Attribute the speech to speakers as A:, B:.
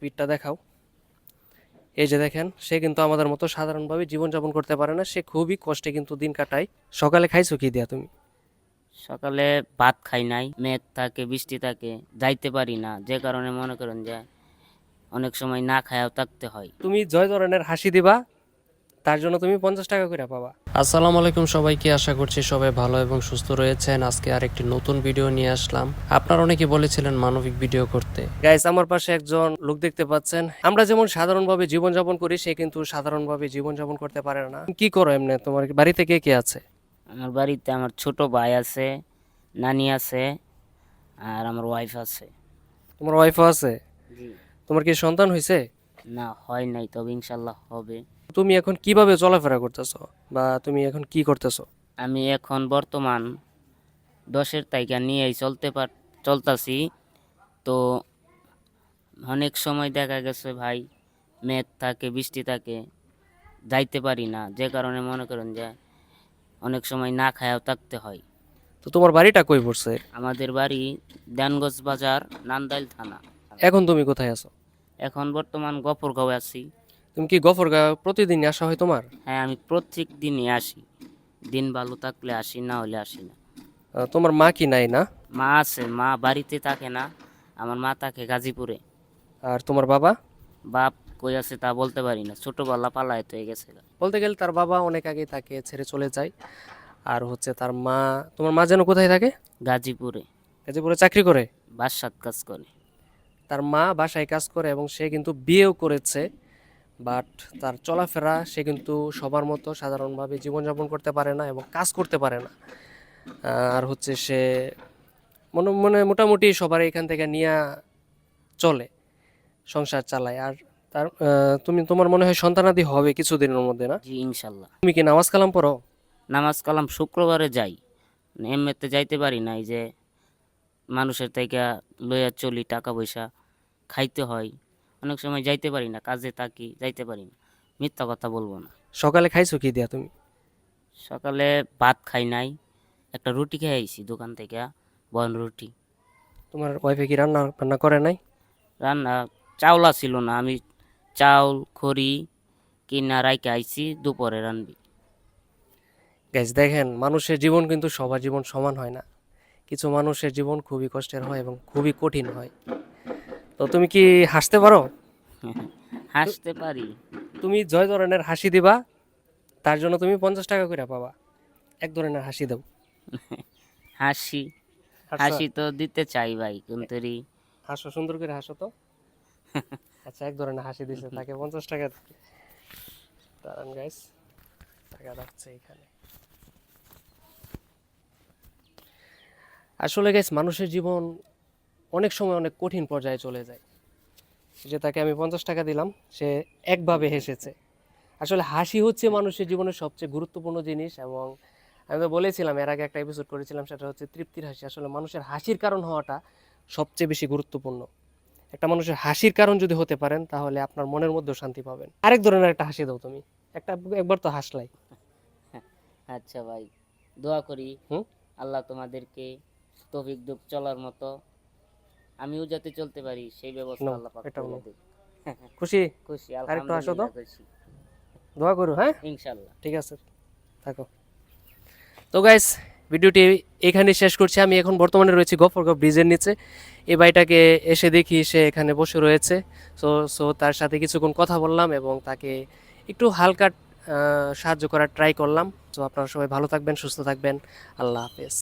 A: পিঠটা দেখাও। এই যে দেখেন, সে কিন্তু আমাদের মতো সাধারণভাবে জীবনযাপন করতে পারে না, সে খুবই কষ্টে কিন্তু দিন কাটায়। সকালে খাইছো কি দিয়া তুমি?
B: সকালে ভাত খাই নাই, মেঘ থাকে বৃষ্টি থাকে, যাইতে পারি না, যে কারণে মনে করেন যে অনেক সময় না খায়াও থাকতে হয়।
A: তুমি জয় ধরনের হাসি দিবা, তার জন্য তুমি 50 টাকা করে পাবা। আসসালামু আলাইকুম সবাইকে, আশা করছি সবাই ভালো এবং সুস্থ রয়েছেন। আজকে আরেকটি নতুন ভিডিও নিয়ে আসলাম। আপনারা অনেকে বলেছিলেন মানবিক ভিডিও করতে। গাইস, আমার পাশে একজন লোক দেখতে পাচ্ছেন। আমরা যেমন সাধারণভাবে জীবনযাপন করি, সে কিন্তু সাধারণভাবে জীবনযাপন করতে পারে না। কি করো এমনি? তোমার বাড়িতে কে কে আছে?
B: আমার বাড়িতে আমার ছোট ভাই আছে, নানি আছে, আর আমার ওয়াইফ আছে।
A: তোমার ওয়াইফও আছে?
B: জি।
A: তোমার কি সন্তান হয়েছে?
B: না, হয় নাই, তবে ইনশাল্লাহ হবে।
A: তুমি এখন কিভাবে চলাফেরা করতেছো, বা তুমি এখন কি করতেছো?
B: আমি এখন বর্তমান 10-এর তাইকা নিয়েই চলতাছি। তো অনেক সময় দেখা গেছে ভাই, মেঘ থাকে বৃষ্টি থাকে, যাইতে পারি না, যে কারণে মনে করেন যে অনেক সময় না খায়াও থাকতে হয়।
A: তো তোমার বাড়িটা কই পড়ছে?
B: আমাদের বাড়ি দেনগঞ্জ বাজার, নান্দাইল থানা।
A: এখন তুমি কোথায় আছো?
B: এখন বর্তমান গফরগাঁও আছি।
A: তুমি কি গফরগাঁও প্রতিদিন আসা হয় তোমার?
B: হ্যাঁ, আমি প্রত্যেক দিনই আসি। দিন ভালো থাকলে আসি, না হলে আসি না।
A: তোমার মা কি নাই না?
B: মা আছে, মা বাড়িতে থাকে না, আমার মা থাকে গাজীপুরে।
A: আর তোমার বাবা?
B: বাপ কই আছে তা বলতে পারি না, ছোটবেলা পালায় হয়ে গেছে।
A: বলতে গেলে তার বাবা অনেক আগে তাকে ছেড়ে চলে যায়। আর হচ্ছে তার মা, তোমার মা যেন কোথায় থাকে?
B: গাজীপুরে
A: গাজীপুরে চাকরি করে।
B: বাসাত কাজ করে।
A: তার মা বাসায় কাজ করে এবং সে কিন্তু বিয়েও করেছে। বাট তার চলাফেরা, সে কিন্তু সবার মতো সাধারণভাবে জীবনযাপন করতে পারে না এবং কাজ করতে পারে না। আর হচ্ছে সে মনে মনে মোটামুটি সবার এখান থেকে নিয়ে চলে, সংসার চালায়। আর তার তুমি, তোমার মনে হয় সন্তানাদি হবে কিছুদিনের মধ্যে, না?
B: জি, ইনশাল্লাহ।
A: তুমি কি নামাজ কালাম পড়ো?
B: নামাজ কালাম শুক্রবারে যাই, এমনিতে যাইতে পারি না। এই যে মানুষের থেকে লইয়া চলি, টাকা পয়সা খাইতে হয়, অনেক সময় যাইতে পারি না, কাজে থাকি, যাইতে পারি না। মিথ্যা কথা বলবো না।
A: সকালে খাইছো কি দিয়া তুমি?
B: সকালে ভাত খাই নাই, একটা রুটি খেয়ে আইছি দোকান থেকে, বন রুটি।
A: তোমার ওয়াইফে কি রান্না বান্না করে নাই?
B: রান্না চাউল ছিল না, আমি চাউল খড়ি কিনা রাইকে আইছি, দুপুরে রানবি।
A: গ্যাস, দেখেন, মানুষের জীবন কিন্তু সবার জীবন সমান হয় না। কিছু মানুষের জীবন খুবই কষ্টের হয় এবং খুবই কঠিন হয়। তো তুমি কি হাসতে পারো? তু-
B: হাসতে পারি।
A: তুমি জয় ধরনের হাসি দিবা, তার জন্য তুমি 50 টাকা করে পাবা। এক ধরনের হাসি দাও।
B: হাসি,
A: হাসো,
B: হাসি তো দিতে চাই ভাই, কিন্তু
A: হাসো, সুন্দর করে হাসো তো। আচ্ছা, এক ধরনের হাসি দিছে, তাকে 50 টাকা। দাঁড়ান গাইস, টাকা রাখছে এখানে। আসলে গাইস, মানুষের জীবন অনেক সময় অনেক কঠিন পর্যায়ে চলে যায়। যে তাকে আমি 50 টাকা দিলাম, সে একভাবে হেসেছে। আসলে হাসি হচ্ছে মানুষের জীবনের সবচেয়ে গুরুত্বপূর্ণ জিনিস। এবং আমি তো বলেছিলাম, এর আগে একটা এপিসোড করেছিলাম, সেটা হচ্ছে তৃপ্তির হাসি। আসলে মানুষের হাসির কারণ হওয়াটা সবচেয়ে বেশি গুরুত্বপূর্ণ। একটা মানুষের হাসির কারণ যদি হতে পারেন, তাহলে আপনার মনের মধ্যেও শান্তি পাবেন। আরেক ধরনের একটা হাসি দাও তুমি। একটা, একবার তো হাসলাই।
B: আচ্ছা ভাই, দোয়া করি
A: হুম।
B: আল্লাহ তোমাদেরকে তৌফিক দিক চলার মতো, আমিও যাতে চলতে পারি সেই ব্যবস্থা
A: নাও,
B: আল্লাহ পাক
A: এটা
B: করে
A: নাও।
B: দিক।
A: খুশি?
B: খুশি,
A: আরেকটু হাসো তো,
B: আলহামদুলিল্লাহ খুশি।
A: দোয়া করো, হ্যাঁ?
B: ইনশাল্লাহ।
A: ঠিক আছে, থাকো। তো গাইস, ভিডিওটি এখানে শেষ করছি। আমি এখন বর্তমানে রয়েছি গফরগাঁও ব্রিজের নিচে। এই ভাইটাকে এসে দেখি সে এখানে বসে রয়েছে। সো সো তার সাথে কিছুক্ষণ কথা বললাম এবং তাকে একটু হালকা সাহায্য করার ট্রাই করলাম। তো আপনারা সবাই ভালো থাকবেন, সুস্থ থাকবেন। আল্লাহ হাফেজ।